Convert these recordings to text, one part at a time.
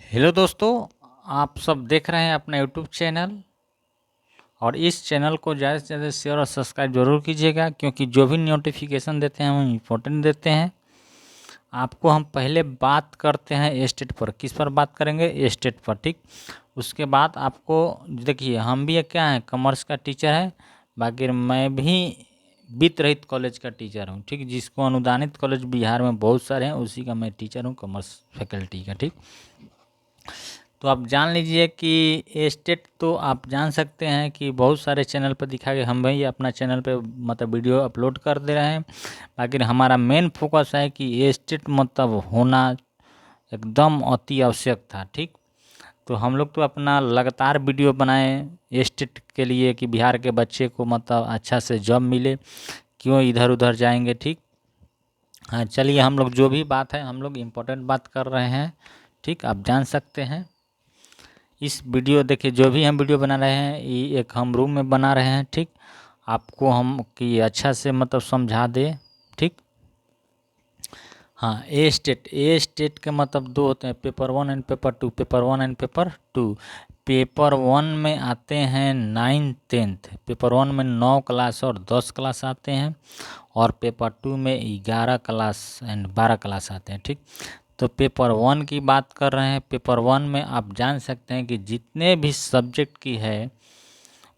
Hello दोस्तों, आप सब देख रहे हैं अपना यूट्यूब चैनल। और इस चैनल को ज़्यादा से ज़्यादा शेयर और सब्सक्राइब जरूर कीजिएगा, क्योंकि जो भी नोटिफिकेशन देते हैं हम इम्पोर्टेंट देते हैं आपको। हम पहले बात करते हैं एस्टेट पर। किस पर बात करेंगे? एस्टेट पर, ठीक। उसके बाद आपको देखिए, हम भी क्या है, कॉमर्स का टीचर है। बाकी मैं भी वित्त रहित कॉलेज का टीचर हूँ, ठीक। जिसको अनुदानित कॉलेज बिहार में बहुत सारे हैं, उसी का मैं टीचर हूँ, कॉमर्स फैकल्टी का, ठीक। तो आप जान लीजिए कि एस्टेट तो आप जान सकते हैं कि बहुत सारे चैनल पर दिखा के हम भी अपना चैनल पे मतलब वीडियो अपलोड कर दे रहे हैं। बाकी हमारा मेन फोकस है कि एस्टेट मतलब होना एकदम अति आवश्यक था, ठीक। तो हम लोग तो अपना लगातार वीडियो बनाए एस्टेट के लिए कि बिहार के बच्चे को मतलब अच्छा से जॉब मिले, क्यों इधर उधर जाएंगे, ठीक। हाँ, चलिए, हम लोग जो भी बात है हम लोग इम्पोर्टेंट बात कर रहे हैं, ठीक। आप जान सकते हैं इस वीडियो, देखिए जो भी हम वीडियो बना रहे हैं ये एक हम रूम में बना रहे हैं, ठीक। आपको हम कि अच्छा से मतलब समझा दे, ठीक। हाँ, ए स्टेट के मतलब दो होते हैं, paper 1 and paper 2। Paper 1 and paper 2। Paper 1 में आते हैं 9th 10th। पेपर 1 में 9 क्लास और 10 क्लास आते हैं, और पेपर 2 में 11 क्लास एंड 12 क्लास आते हैं, ठीक। तो पेपर 1 की बात कर रहे हैं। पेपर 1 में आप जान सकते हैं कि जितने भी सब्जेक्ट की है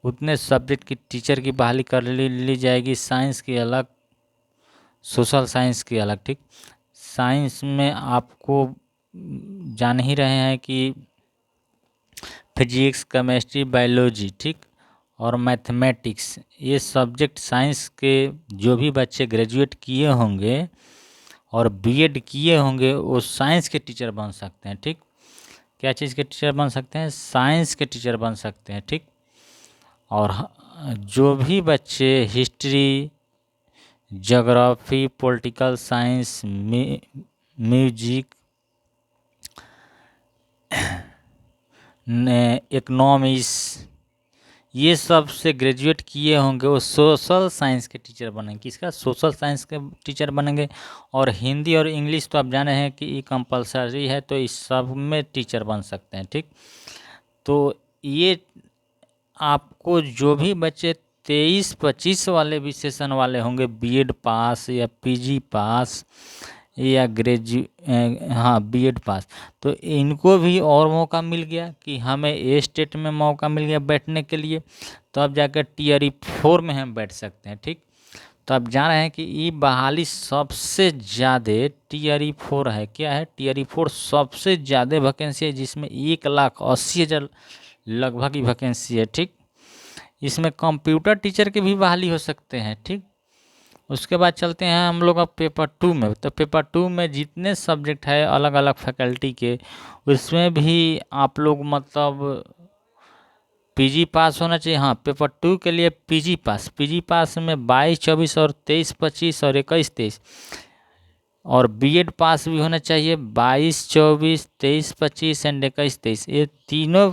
उतने सब्जेक्ट की टीचर की बहाली कर ली जाएगी। साइंस की अलग, सोशल साइंस की अलग, ठीक। साइंस में आपको जान ही रहे हैं कि फिजिक्स, केमिस्ट्री, बायोलॉजी, ठीक, और मैथमेटिक्स, ये सब्जेक्ट साइंस के जो भी बच्चे ग्रेजुएट किए होंगे और बीएड किए होंगे वो साइंस के टीचर बन सकते हैं, ठीक। क्या चीज़ के टीचर बन सकते हैं? साइंस के टीचर बन सकते हैं, ठीक। और जो भी बच्चे history, geography, political science, music, economics, ये सब से ग्रेजुएट किए होंगे वो सोशल साइंस के टीचर बनेंगे। किसका? सोशल साइंस के टीचर बनेंगे। और हिंदी और इंग्लिश तो आप जाने हैं कि ये कंपलसरी है, तो इस सब में टीचर बन सकते हैं, ठीक। तो ये आपको जो भी बच्चे 23-25 वाले भी सेशन वाले होंगे, बीएड पास या पीजी पास या हाँ बीएड पास, तो इनको भी और मौका मिल गया कि हमें ए स्टेट में मौका मिल गया बैठने के लिए। तो अब जाकर टीआरई 4 में हम बैठ सकते हैं, ठीक। तो आप जान रहे हैं कि ये बहाली सबसे ज़्यादा टीआरई 4 है। क्या है? टीआरई 4 सबसे ज़्यादा वैकेंसी है, जिसमें 1,80,000 लगभग ही वैकेंसी है, ठीक। इसमें कंप्यूटर टीचर के भी बहाली हो सकते हैं, ठीक। उसके बाद चलते हैं हम लोग अब पेपर 2 में। तो पेपर 2 में जितने सब्जेक्ट है अलग अलग फैकल्टी के, उसमें भी आप लोग मतलब पीजी पास होना चाहिए। हाँ, पेपर 2 के लिए पीजी पास में 22-24 और 23-25 और 21-23, और बीएड पास भी होना चाहिए 22-24, 23-25 एंड 21-23। ये तीनों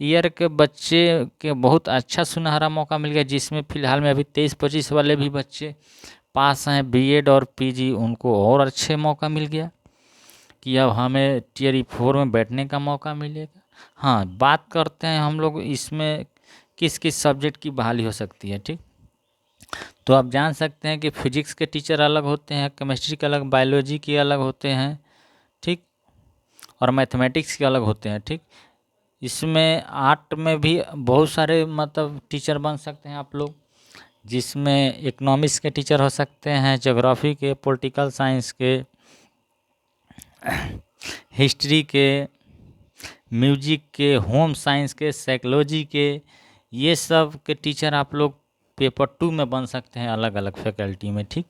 ईयर के बच्चे के बहुत अच्छा सुनहरा मौका मिल गया, जिसमें फिलहाल में अभी 23-25 वाले भी बच्चे पास हैं बीएड और पीजी, उनको और अच्छे मौका मिल गया कि अब हमें टीआरई 4 में बैठने का मौका मिलेगा। हाँ, बात करते हैं हम लोग इसमें किस किस सब्जेक्ट की बहाली हो सकती है, ठीक। तो आप जान सकते हैं कि फिजिक्स के टीचर अलग होते हैं, केमिस्ट्री के अलग, बायोलॉजी के अलग होते हैं, ठीक, और मैथमेटिक्स के अलग होते हैं, ठीक। इसमें आर्ट में भी बहुत सारे मतलब टीचर बन सकते हैं आप लोग, जिसमें इकोनॉमिक्स के टीचर हो सकते हैं, ज्योग्राफी के, पॉलिटिकल साइंस के, हिस्ट्री के, म्यूजिक के, होम साइंस के, साइकोलॉजी के, ये सब के टीचर आप लोग पेपर 2 में बन सकते हैं अलग अलग फैकल्टी में, ठीक।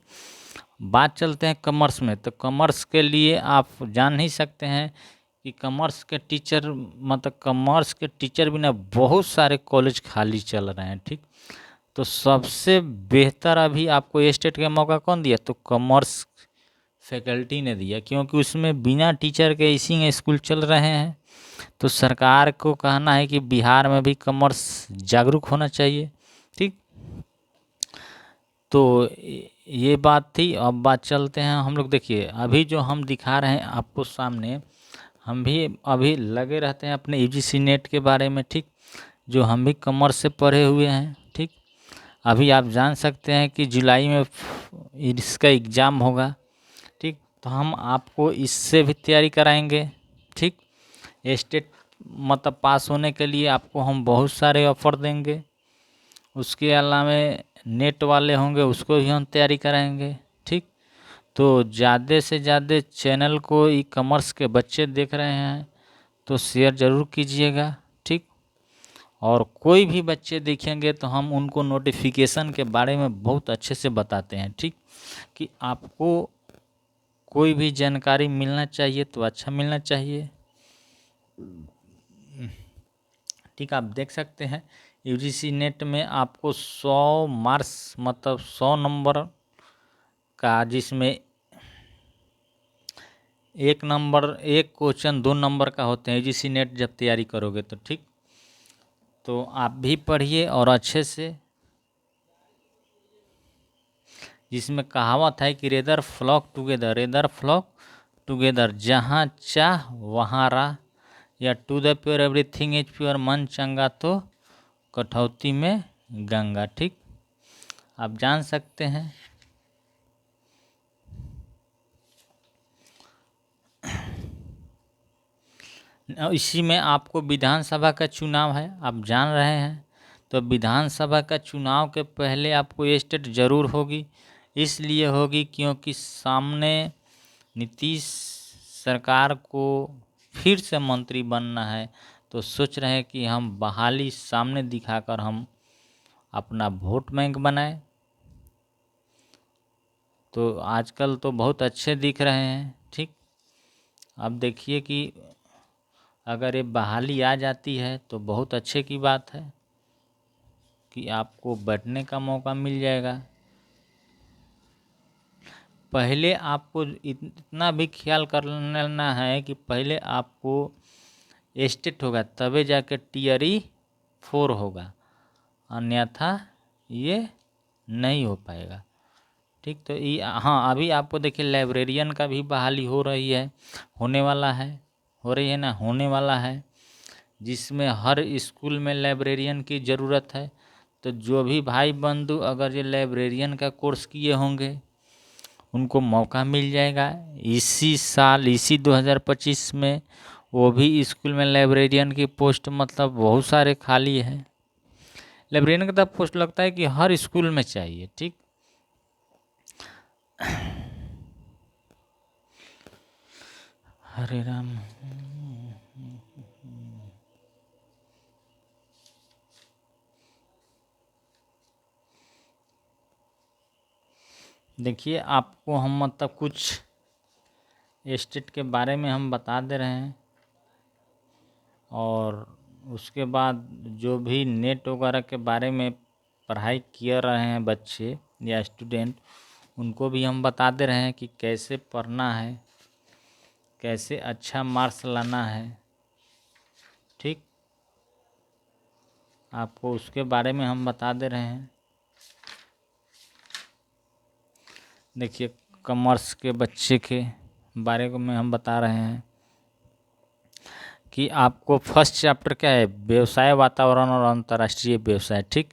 बात चलते हैं कॉमर्स में। तो कॉमर्स के लिए आप जान नहीं सकते हैं कि कॉमर्स के टीचर मतलब कॉमर्स के टीचर भी ना बहुत सारे कॉलेज खाली चल रहे हैं, ठीक। तो सबसे बेहतर अभी आपको ए स्टेट का मौका कौन दिया? तो कॉमर्स फैकल्टी ने दिया, क्योंकि उसमें बिना टीचर के इसी में स्कूल चल रहे हैं। तो सरकार को कहना है कि बिहार में भी कॉमर्स जागरूक होना चाहिए, ठीक। तो ये बात थी। अब बात चलते हैं हम लोग, देखिए अभी जो हम दिखा रहे हैं आपको सामने, हम भी अभी लगे रहते हैं अपने यूजीसी नेट के बारे में, ठीक, जो हम भी कॉमर्स से पढ़े हुए हैं, ठीक। अभी आप जान सकते हैं कि जुलाई में इसका एग्ज़ाम होगा, ठीक, तो हम आपको इससे भी तैयारी कराएंगे, ठीक। स्टेट मतलब पास होने के लिए आपको हम बहुत सारे ऑफ़र देंगे। उसके अलावा नेट वाले होंगे उसको भी हम तैयारी कराएंगे, ठीक। तो ज़्यादा से ज़्यादा चैनल को ई कॉमर्स के बच्चे देख रहे हैं तो शेयर ज़रूर कीजिएगा, ठीक। और कोई भी बच्चे देखेंगे तो हम उनको नोटिफिकेशन के बारे में बहुत अच्छे से बताते हैं, ठीक, कि आपको कोई भी जानकारी मिलना चाहिए तो अच्छा मिलना चाहिए, ठीक। आप देख सकते हैं यूजीसी नेट में आपको 100 मार्क्स मतलब 100 नंबर का, जिसमें एक क्वेश्चन 2 नंबर का होते हैं यूजीसी नेट जब तैयारी करोगे तो, ठीक। तो आप भी पढ़िए और अच्छे से, जिसमें कहावत है कि रेदर फ्लॉक टुगेदर, जहाँ चाह वहाँ राह, या to the pure everything is pure, मन चंगा तो कठौती में गंगा, ठीक। आप जान सकते हैं इसी में आपको विधानसभा का चुनाव है, आप जान रहे हैं। तो विधानसभा का चुनाव के पहले आपको ये स्टेट जरूर होगी, इसलिए होगी क्योंकि सामने नीतीश सरकार को फिर से मंत्री बनना है। तो सोच रहे हैं कि हम बहाली सामने दिखाकर हम अपना वोट बैंक बनाए। तो आजकल तो बहुत अच्छे दिख रहे हैं, ठीक। अब देखिए कि अगर ये बहाली आ जाती है तो बहुत अच्छे की बात है कि आपको बैठने का मौका मिल जाएगा। पहले आपको इतना भी ख्याल कर लेना है कि पहले आपको स्टेट होगा तभी जाके टियर 4 होगा, अन्यथा ये नहीं हो पाएगा, ठीक। तो ये हाँ, अभी आपको देखिए लाइब्रेरियन का भी बहाली हो रही है, होने वाला है, हो रही है ना, होने वाला है, जिसमें हर स्कूल में लाइब्रेरियन की ज़रूरत है। तो जो भी भाई बंधु अगर ये लाइब्रेरियन का कोर्स किए होंगे उनको मौका मिल जाएगा इसी साल, इसी 2025 में। वो भी स्कूल में लाइब्रेरियन की पोस्ट मतलब बहुत सारे खाली है। लाइब्रेरियन का तो पोस्ट लगता है कि हर स्कूल में चाहिए, ठीक। हरे राम। देखिए आपको हम मतलब कुछ स्टेट के बारे में हम बता दे रहे हैं, और उसके बाद जो भी नेट वगैरह के बारे में पढ़ाई किए रहे हैं बच्चे या स्टूडेंट, उनको भी हम बता दे रहे हैं कि कैसे पढ़ना है, कैसे अच्छा मार्क्स लाना है, ठीक। आपको उसके बारे में हम बता दे रहे हैं। देखिए कॉमर्स के बच्चे के बारे में हम बता रहे हैं कि आपको फर्स्ट चैप्टर क्या है, व्यवसाय वातावरण और अंतर्राष्ट्रीय व्यवसाय, ठीक,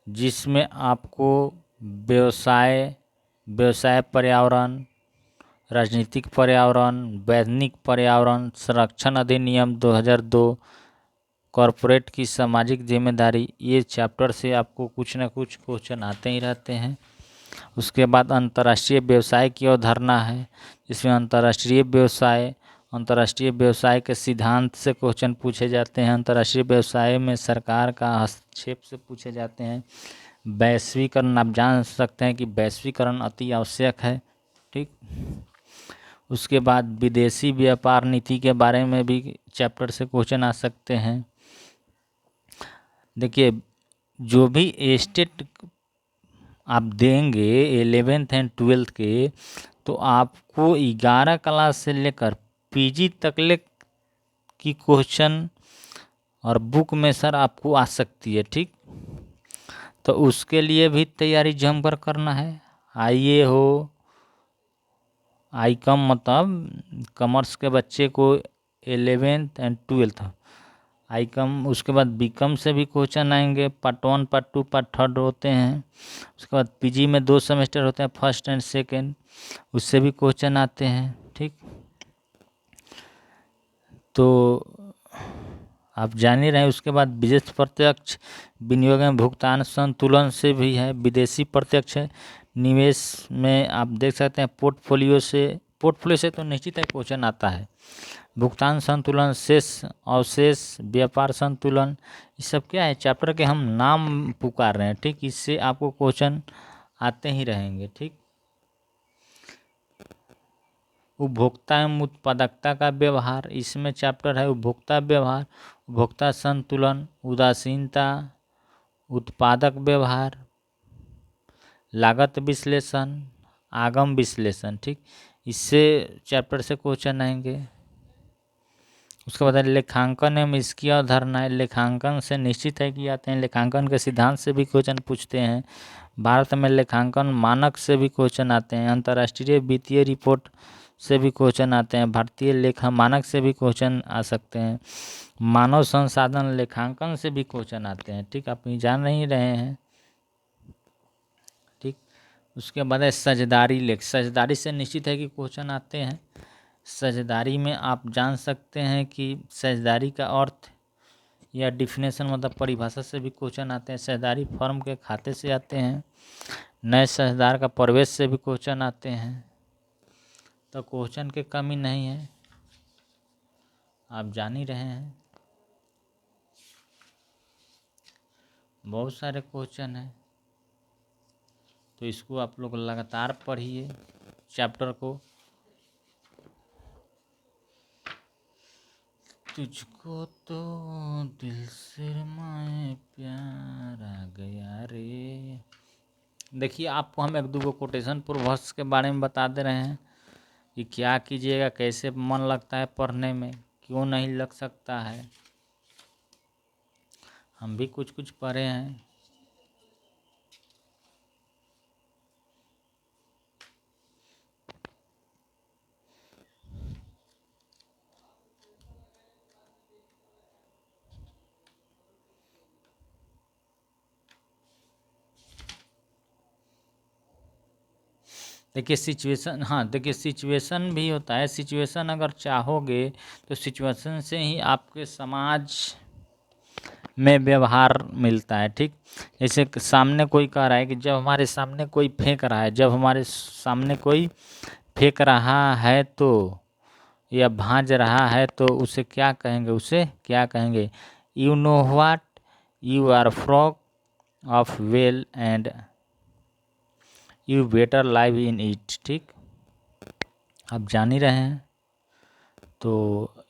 जिसमें आपको व्यवसाय व्यवसाय पर्यावरण, राजनीतिक पर्यावरण, वैधानिक पर्यावरण, संरक्षण अधिनियम 2002, कॉरपोरेट की सामाजिक जिम्मेदारी, ये चैप्टर से आपको कुछ ना कुछ क्वेश्चन आते ही रहते हैं। उसके बाद अंतर्राष्ट्रीय व्यवसाय की अवधारणा है, जिसमें अंतर्राष्ट्रीय व्यवसाय के सिद्धांत से क्वेश्चन पूछे जाते हैं। अंतर्राष्ट्रीय व्यवसाय में सरकार का हस्तक्षेप से पूछे जाते हैं। वैश्वीकरण, आप जान सकते हैं कि वैश्वीकरण अति आवश्यक है, ठीक। उसके बाद विदेशी व्यापार नीति के बारे में भी चैप्टर से क्वेश्चन आ सकते हैं। देखिए जो भी स्टेट आप देंगे 11th एंड 12th के, तो आपको 11 क्लास से लेकर पीजी तक की क्वेश्चन और बुक में सर आपको आ सकती है, ठीक। तो उसके लिए भी तैयारी जमकर करना है। आईए हो, आई कम मतलब कॉमर्स के बच्चे को 11th एंड 12th आई कम। उसके बाद बी कम से भी क्वेश्चन आएंगे, पार्ट 1 पार्ट 2 पार्ट 3 होते हैं। उसके बाद पीजी में 2 सेमेस्टर होते हैं, फर्स्ट एंड सेकेंड, उससे भी क्वेश्चन आते हैं। ठीक, तो आप जान ही रहे हैं। उसके बाद विदेश प्रत्यक्ष विनियोग में भुगतान संतुलन से भी है, विदेशी प्रत्यक्ष है। निवेश में आप देख सकते हैं पोर्टफोलियो से तो निश्चित है क्वेश्चन आता है। भुगतान संतुलन, शेष अवशेष, व्यापार संतुलन, ये सब क्या है, चैप्टर के हम नाम पुकार रहे हैं। ठीक, इससे आपको क्वेश्चन आते ही रहेंगे। ठीक, उपभोक्ता एवं उत्पादकता का व्यवहार, इसमें चैप्टर है उपभोक्ता व्यवहार, उपभोक्ता संतुलन, उदासीनता, उत्पादक व्यवहार, लागत विश्लेषण, आगम विश्लेषण। ठीक, इससे चैप्टर से क्वेश्चन आएंगे। उसके बाद लेखांकन एवं इसकी अवधारणाएं, लेखांकन से निश्चित है कि आते हैं। लेखांकन के सिद्धांत से भी क्वेश्चन पूछते हैं। भारत में लेखांकन मानक से भी क्वेश्चन आते हैं। अंतर्राष्ट्रीय वित्तीय रिपोर्ट से भी क्वेश्चन आते हैं। भारतीय लेखा मानक से भी क्वेश्चन आ सकते हैं। मानव संसाधन लेखांकन से भी क्वेश्चन आते हैं। ठीक, आप ये जान नहीं रहे हैं। ठीक, उसके बाद है साझेदारी लेख। साझेदारी से निश्चित है कि क्वेश्चन आते हैं। साझेदारी में आप जान सकते हैं कि साझेदारी का अर्थ या डिफिनेशन मतलब परिभाषा से भी क्वेश्चन आते हैं। साझेदारी फर्म के खाते से आते हैं। नए साझेदार का प्रवेश से भी क्वेश्चन आते हैं। तो क्वेश्चन की कमी नहीं है, आप जान ही रहे हैं। बहुत सारे क्वेश्चन हैं, तो इसको आप लोग लगातार पढ़िए चैप्टर को। तुझको तो दिल से मैं प्यार आ गया रे। देखिए, आपको हम एक दो कोटेशन पूर्ववर्ष के बारे में बता दे रहे हैं कि क्या कीजिएगा, कैसे मन लगता है पढ़ने में, क्यों नहीं लग सकता है। हम भी कुछ कुछ पढ़े हैं। देखिए सिचुएशन, हाँ देखिए सिचुएशन भी होता है। सिचुएशन अगर चाहोगे तो सिचुएशन से ही आपके समाज में व्यवहार मिलता है। ठीक, जैसे सामने कोई कह रहा है कि जब हमारे सामने कोई फेंक रहा है, जब हमारे सामने कोई फेंक रहा है तो, या भांज रहा है तो उसे क्या कहेंगे, उसे क्या कहेंगे, you know what, you are frock of well and you better live in it. ठीक, आप जान ही रहे हैं। तो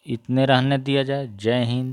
इतने रहने दिया जाए। जय हिंद।